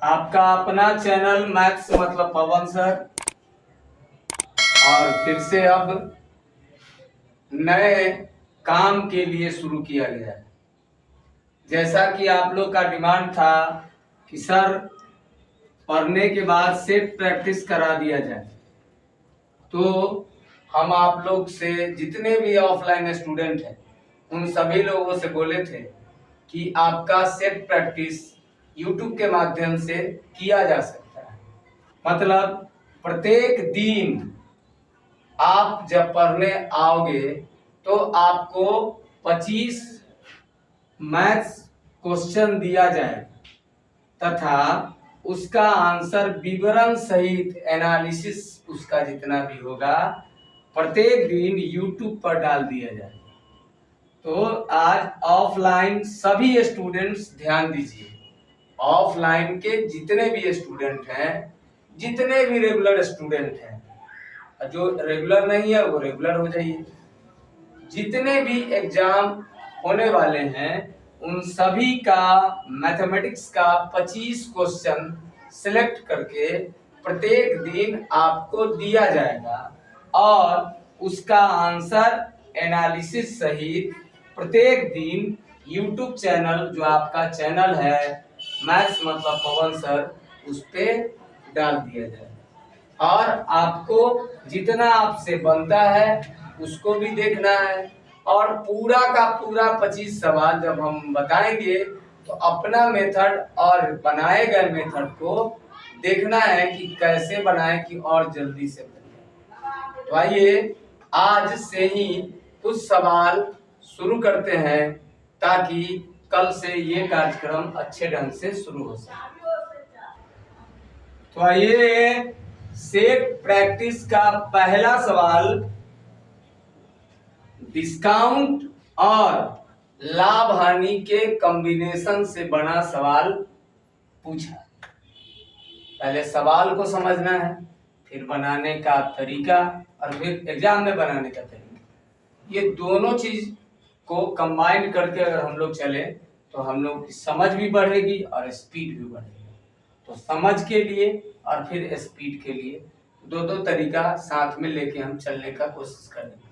आपका अपना channel maths मतलब पवन सर, और फिर से अब नए काम के लिए शुरू किया गया है। जैसा कि आप लोग का डिमांड था कि सर पढ़ने के बाद सेट प्रैक्टिस करा दिया जाए, तो हम आप लोग से जितने भी ऑफलाइन स्टूडेंट हैं उन सभी लोगों से बोले थे कि आपका सेट प्रैक्टिस यूट्यूब के माध्यम से किया जा सकता है। मतलब प्रत्येक दिन आप जब पढ़ने आओगे तो आपको 25 मैथ्स क्वेश्चन दिया जाए तथा उसका आंसर विवरण सहित एनालिसिस उसका जितना भी होगा प्रत्येक दिन यूट्यूब पर डाल दिया जाए। तो आज ऑफलाइन सभी स्टूडेंट्स ध्यान दीजिए, ऑफलाइन के जितने भी स्टूडेंट हैं, जितने भी रेगुलर स्टूडेंट हैं, जो रेगुलर नहीं है वो रेगुलर हो जाइए, जितने भी एग्जाम होने वाले हैं उन सभी का मैथमेटिक्स का 25 क्वेश्चन सिलेक्ट करके प्रत्येक दिन आपको दिया जाएगा और उसका आंसर एनालिसिस सहित प्रत्येक दिन यूट्यूब चैनल जो आपका चैनल है मैथ्स मतलब पवन सर, उस पे डाल दिया जाएगा और आपको जितना आपसे बनता है उसको भी देखना है। और पूरा का पूरा 25 सवाल जब हम बताएंगे तो अपना मेथड और बनाए गए मेथड को देखना है कि कैसे बनाए कि और जल्दी से बने। तो आइए आज से ही कुछ सवाल शुरू करते हैं ताकि कल से ये कार्यक्रम अच्छे ढंग से शुरू हो सके। तो आइए सेट प्रैक्टिस का पहला सवाल डिस्काउंट और लाभ हानि के कॉम्बिनेशन से बना सवाल पूछा। पहले सवाल को समझना है, फिर बनाने का तरीका और फिर एग्जाम में बनाने का तरीका। ये दोनों चीज को कंबाइन करके अगर हम लोग चले तो हम लोग की समझ भी बढ़ेगी और स्पीड भी बढ़ेगी। तो समझ के लिए और फिर स्पीड के लिए दो तरीका साथ में लेके हम चलने का कोशिश करेंगे।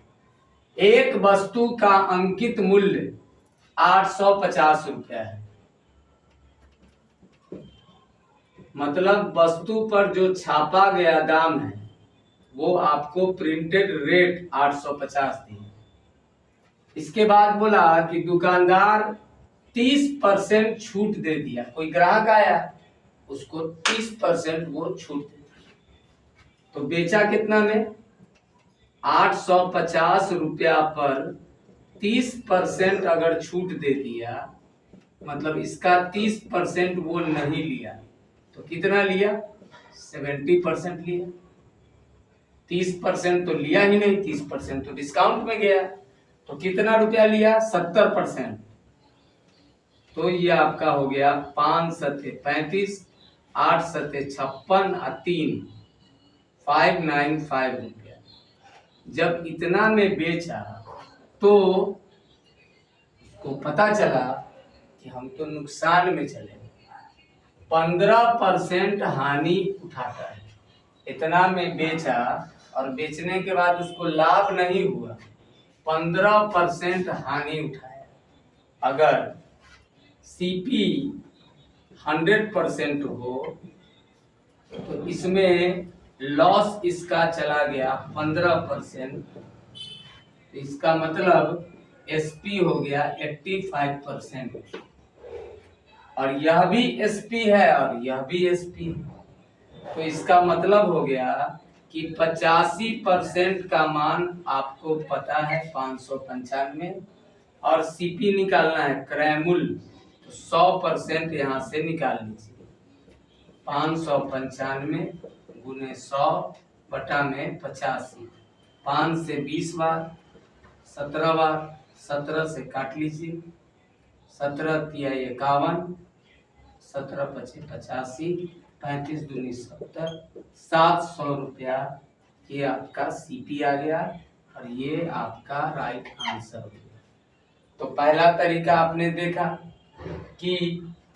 एक वस्तु का अंकित मूल्य 850 रुपया है, मतलब वस्तु पर जो छापा गया दाम है वो आपको प्रिंटेड रेट 850 दी। इसके बाद बोला कि दुकानदार 30% छूट दे दिया। कोई ग्राहक आया उसको 30% वो छूट दे दिया, तो बेचा कितना में? 850 रुपया पर 30% अगर छूट दे दिया, मतलब इसका 30% वो नहीं लिया, तो कितना लिया? 70% लिया। 30% तो लिया ही नहीं, 30% तो डिस्काउंट में गया, तो कितना रुपया लिया? 70%। तो ये आपका हो गया 5 सत्ते 35, 8 सत्ते 56 और 3 595 रुपया। जब इतना में बेचा तो उसको पता चला कि हम तो नुकसान में चले। 15% हानि उठाता है। इतना में बेचा और बेचने के बाद उसको लाभ नहीं हुआ, 15% हानि उठाया। अगर सीपी 100% हो तो इसमें लॉस इसका चला गया 15%, तो इसका मतलब एसपी हो गया 85%। और यह भी एसपी है और यह भी एसपी है, तो इसका मतलब हो गया कि 85% का मान आपको पता है 595, और सीपी निकालना है क्रय मूल्य, तो 100% यहाँ से निकाल लीजिए। 595 गुने 100 बटा में 85, 5 से 20 बार, 17 बार, 17 से काट लीजिए, 17 तिया 51, 17 पचे 85, 35 दूनी 70, 700 रुपया ये आपका सीपी आ गया और ये आपका राइट आंसर हो गया। तो पहला तरीका आपने देखा कि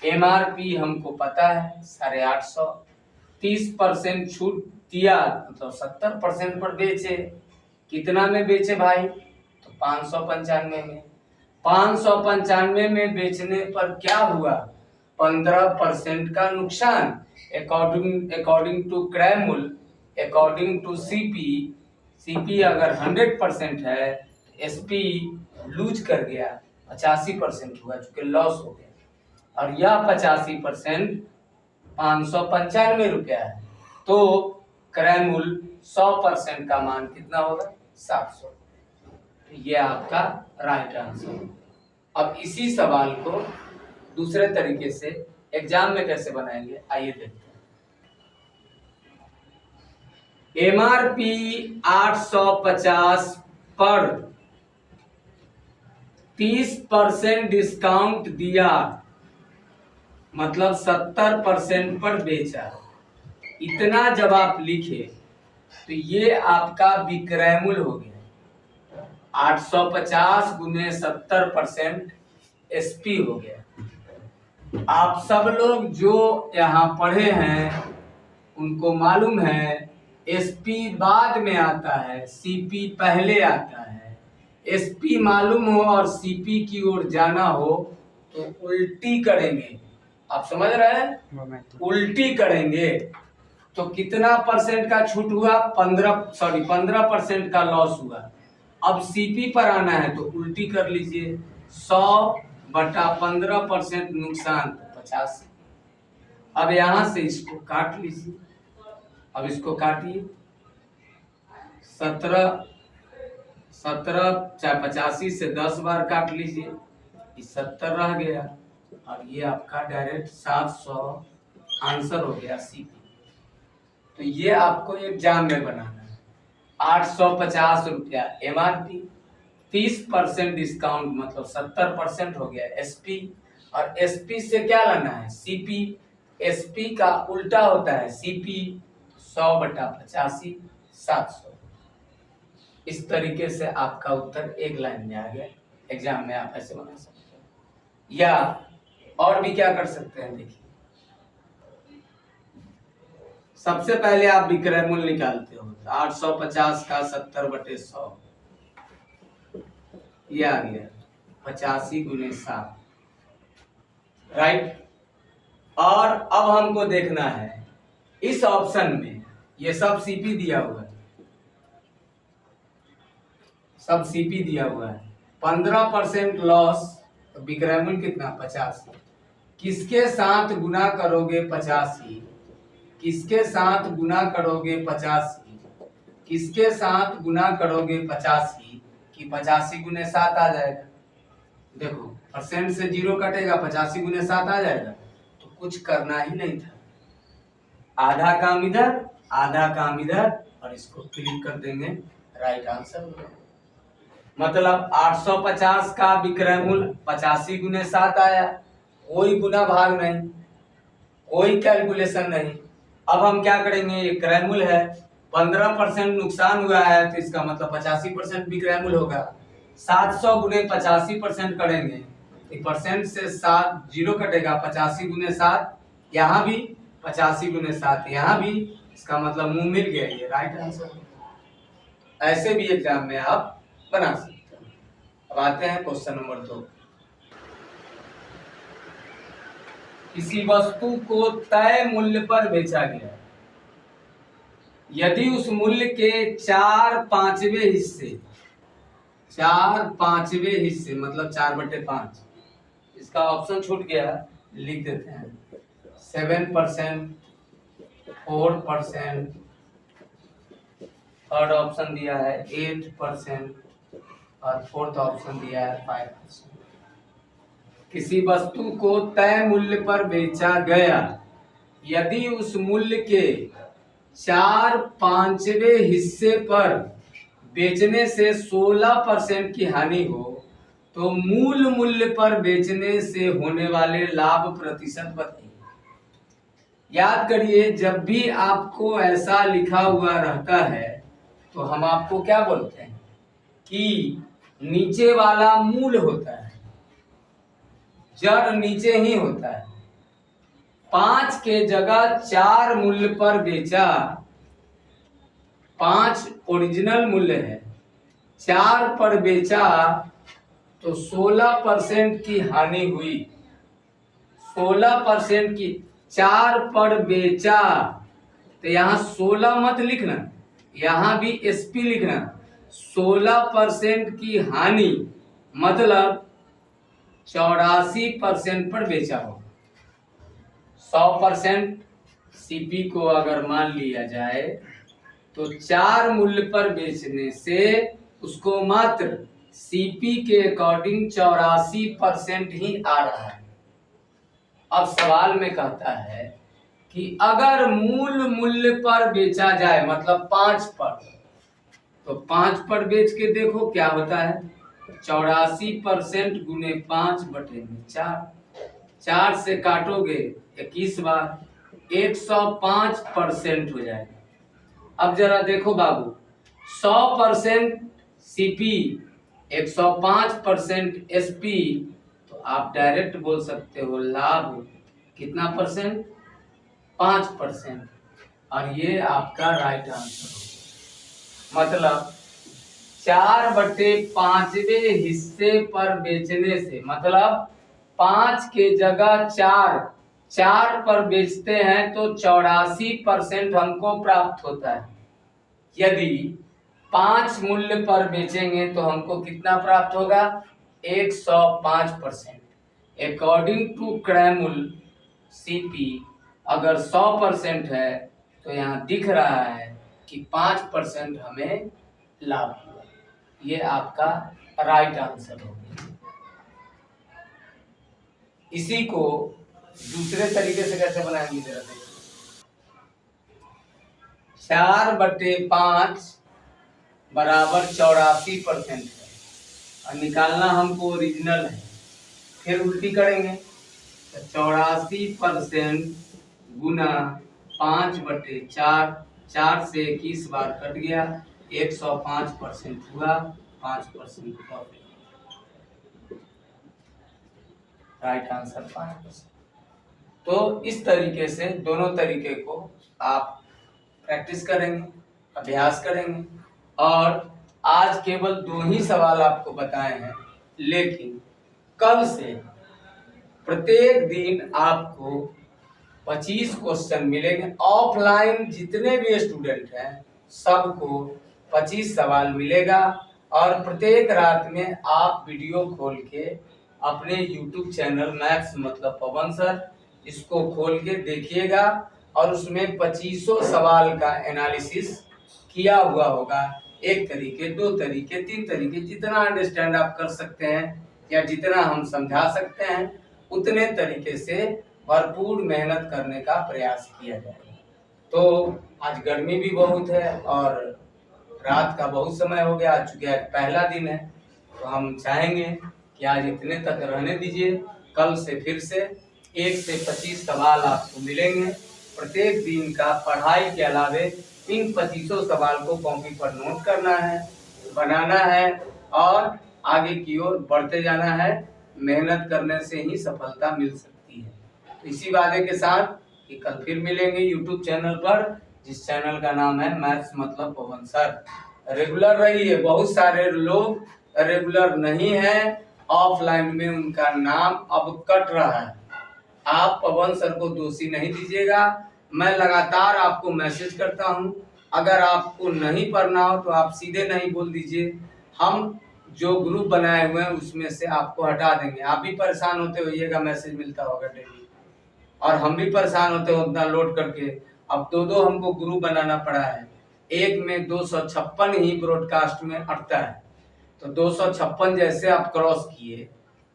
MRP हमको पता है 850, 30% छूट दिया मतलब 70% पर बेचे। कितना में बेचे भाई? तो 595 में। 595 में बेचने पर क्या हुआ? 15% का नुकसान। अकॉर्डिंग टू क्रय मूल्य, अकॉर्डिंग टू सीपी अगर 100% है, एसपी लूज कर गया, 85% हुआ चूंकि लॉस हो गया। और यह 85% 595 रुपया है, तो क्रय मूल्य 100% का मान कितना होगा? 700। ये आपका राइट आंसर। अब इसी सवाल को दूसरे तरीके से एग्जाम में कैसे बनाएंगे, आइए देखते हैं। MRP 850 पर 30% डिस्काउंट दिया, मतलब 70% पर बेचा। इतना जब आप लिखे तो ये आपका विक्रय मूल्य हो गया। 850 गुने 70% एसपी हो गया। आप सब लोग जो यहाँ पढ़े हैं उनको मालूम है एसपी बाद में आता है, सीपी पहले आता है। एसपी मालूम हो और सीपी की ओर जाना हो तो उल्टी करेंगे। आप समझ रहे हैं? उल्टी करेंगे तो कितना परसेंट का छूट हुआ? 15% का लॉस हुआ। अब सीपी पर आना है तो उल्टी कर लीजिए, 100/15% नुकसान 85। अब यहां से इसको काट लीजिए। अब इसको काटिए, 17 चाहे 85 से 10 बार काट लीजिए, 70 रह गया और ये आपका डायरेक्ट 700 आंसर हो गया सीपी। तो ये आपको एग्जाम में बनाना है। 850 रुपया MRP, 30% डिस्काउंट मतलब 70% हो गया एसपी, और एसपी से क्या लाना है? सीपी। एसपी का उल्टा होता है सीपी, 100/85 700। इस तरीके से आपका उत्तर एक लाइन में आ गया। एग्जाम में आप ऐसे बना सकते हैं, या और भी क्या कर सकते हैं। देखिए, सबसे पहले आप विक्रय मूल्य निकालते हो, 850 का 70/100, ये आ गया 85 गुने 7, राइट। और अब हमको देखना है इस ऑप्शन में, ये सब सीपी दिया हुआ है, सब सीपी दिया हुआ है। 15% लॉस, तो विक्रय मूल्य कितना? 85। किसके साथ गुना करोगे? 85। किसके साथ गुना करोगे? 85। किसके साथ गुना करोगे? 85 कि 85 गुने 7 आ जाएगा। देखो, परसेंट से 0 कटेगा, 85 गुने 7 आ जाएगा। तो कुछ करना ही नहीं था, आधा काम इधर आधा काम इधर, और इसको क्लिक कर देंगे, राइट आंसर। मतलब 850 का विक्रय मूल्य 85 गुने 7 आया, कोई गुना भाग नहीं, कोई कैलकुलेशन नहीं। अब हम क्या करेंगे? ये क्रय मूल्य है, 15% नुकसान हुआ है तो इसका मतलब 85% विक्रय मूल्य होगा। 700 गुने 85% करेंगे, परसेंट से 0 कटेगा, 85 गुने 7, यहाँ भी 85 गुने 7, यहाँ भी, इसका मतलब मुंह मिल गया, ये राइट आंसर। ऐसे भी एग्जाम में आप बना सकते हैं। अब आते हैं क्वेश्चन नंबर 2। किसी वस्तु को तय मूल्य पर बेचा गया, यदि उस मूल्य के 4/5वें हिस्से, 4/5वें हिस्से मतलब 4/5, इसका ऑप्शन छूट गया, लिख देते हैं। 7%, 4%, थर्ड ऑप्शन दिया है 8%, और फोर्थ ऑप्शन दिया है 5%। किसी वस्तु को तय मूल्य पर बेचा गया, यदि उस मूल्य के 4/5वें हिस्से पर बेचने से 16% की हानि हो, तो मूल मूल्य पर बेचने से होने वाले लाभ प्रतिशत बताइए। याद करिए, जब भी आपको ऐसा लिखा हुआ रहता है तो हम आपको क्या बोलते हैं कि नीचे वाला मूल होता है, जड़ नीचे ही होता है। 5 के जगह 4 मूल्य पर बेचा, 5 ओरिजिनल मूल्य है, 4 पर बेचा तो 16% की हानि हुई। 16% की, 4 पर बेचा तो यहाँ 16 मत लिखना, यहाँ भी एसपी लिखना। 16% की हानि मतलब 84% पर बेचा हो। 100% सीपी को अगर मान लिया जाए तो 4 मूल्य पर बेचने से उसको मात्र सीपी के अकॉर्डिंग 84% ही आ रहा है। अब सवाल में कहता है कि अगर मूल मूल्य पर बेचा जाए मतलब 5 पर, तो 5 पर बेच के देखो क्या होता है। 84% गुने 5/4, 4 से काटोगे 21 बार, 105% हो जाएगा। अब जरा देखो बाबू, 100% सीपी, 105% एसपी, तो आप डायरेक्ट बोल सकते हो लाभ कितना परसेंट, 5%। और ये आपका राइट आंसर हो। मतलब 4/5वें हिस्से पर बेचने से, मतलब 5 के जगह 4 पर बेचते हैं तो 84% हमको प्राप्त होता है। यदि 5 मूल्य पर बेचेंगे तो हमको कितना प्राप्त होगा, 105%। अकॉर्डिंग टू क्रैमुल सीपी अगर 100% है तो यहाँ दिख रहा है कि 5% हमें लाभ हुआ। ये आपका राइट आंसर होगा। इसी को दूसरे तरीके से कैसे बनाएंगे जरा देखिए। 4/5 बराबर 84% है और निकालना हमको ओरिजिनल है। फिर उल्टी करेंगे तो 84% गुना 5/4, 4 से 21 बार कट गया, 105% हुआ, 5% राइट आंसर 5%। तो इस तरीके से दोनों तरीके को आप प्रैक्टिस करेंगे, अभ्यास करेंगे। और आज केवल 2 ही सवाल आपको बताए हैं, लेकिन कल से प्रत्येक दिन आपको 25 क्वेश्चन मिलेंगे। ऑफलाइन जितने भी स्टूडेंट हैं सबको 25 सवाल मिलेगा। और प्रत्येक रात में आप वीडियो खोल के अपने YouTube चैनल मैथ्स मतलब पवन सर, इसको खोल के देखिएगा और उसमें 25 सवाल का एनालिसिस किया हुआ होगा। 1 तरीके, 2 तरीके, 3 तरीके, जितना अंडरस्टैंड आप कर सकते हैं या जितना हम समझा सकते हैं उतने तरीके से भरपूर मेहनत करने का प्रयास किया जाएगा। तो आज गर्मी भी बहुत है और रात का बहुत समय हो गया, चूंकि आज पहला दिन है, तो हम चाहेंगे कि आज इतने तक रहने दीजिए। कल से फिर से 1 से 25 सवाल आपको मिलेंगे। प्रत्येक दिन का पढ़ाई के अलावे इन 25 सवाल को कॉपी पर नोट करना है, बनाना है और आगे की ओर बढ़ते जाना है। मेहनत करने से ही सफलता मिल सकती है। तो इसी वादे के साथ कि कल फिर मिलेंगे YouTube चैनल पर, जिस चैनल का नाम है मैथ्स मतलब पवन सर। रेगुलर रहिए। बहुत सारे लोग रेगुलर नहीं है, ऑफलाइन में उनका नाम अब कट रहा है। आप पवन सर को दोषी नहीं दीजिएगा। मैं लगातार आपको मैसेज करता हूं। अगर आपको नहीं पढ़ना हो तो आप सीधे नहीं बोल दीजिए, हम जो ग्रुप बनाए हुए हैं उसमें से आपको हटा देंगे। आप भी परेशान होते होइएगा, मैसेज मिलता होगा डेली, और हम भी परेशान होते हो उतना लोड करके। अब 2 हमको ग्रुप बनाना पड़ा है। एक में 256 ही ब्रॉडकास्ट में अटता है, तो 256 जैसे आप क्रॉस किए,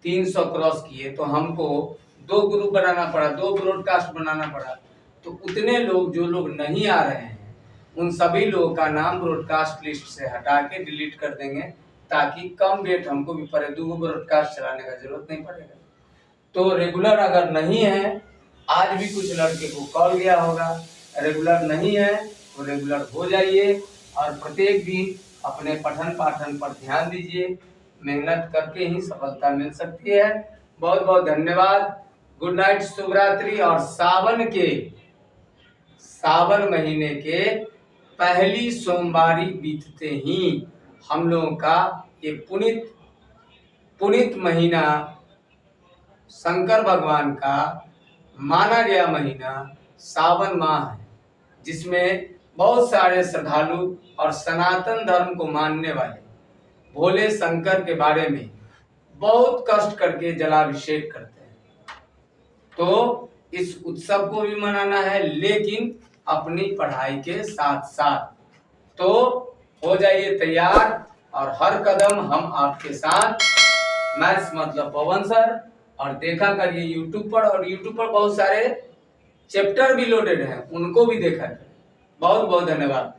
300 क्रॉस किए, तो हमको 2 ग्रुप बनाना पड़ा, 2 ब्रॉडकास्ट बनाना पड़ा। तो उतने लोग जो लोग नहीं आ रहे हैं उन सभी लोगों का नाम ब्रॉडकास्ट लिस्ट से हटा के डिलीट कर देंगे, ताकि कम वेट हमको भी पड़े, 2 ब्रॉडकास्ट चलाने का जरूरत नहीं पड़ेगा। तो रेगुलर अगर नहीं है, आज भी कुछ लड़के को कॉल गया होगा, रेगुलर नहीं है तो रेगुलर हो जाइए और प्रत्येक दिन अपने पठन पाठन पर ध्यान दीजिए। मेहनत करके ही सफलता मिल सकती है। बहुत बहुत धन्यवाद। गुड नाइट, शुभरात्रि। और सावन महीने के पहली सोमवारी बीतते ही हम लोगों का ये पुनित महीना, शंकर भगवान का माना गया महीना सावन माह है, जिसमें बहुत सारे श्रद्धालु और सनातन धर्म को मानने वाले भोले शंकर के बारे में बहुत कष्ट करके जलाभिषेक करते हैं। तो इस उत्सव को भी मनाना है, लेकिन अपनी पढ़ाई के साथ साथ। तो हो जाइए तैयार और हर कदम हम आपके साथ। मैथ्स मतलब पवन सर, और देखा करिए यूट्यूब पर, और यूट्यूब पर बहुत सारे चैप्टर भी लोडेड हैं, उनको भी देखा करिए। बहुत बहुत धन्यवाद।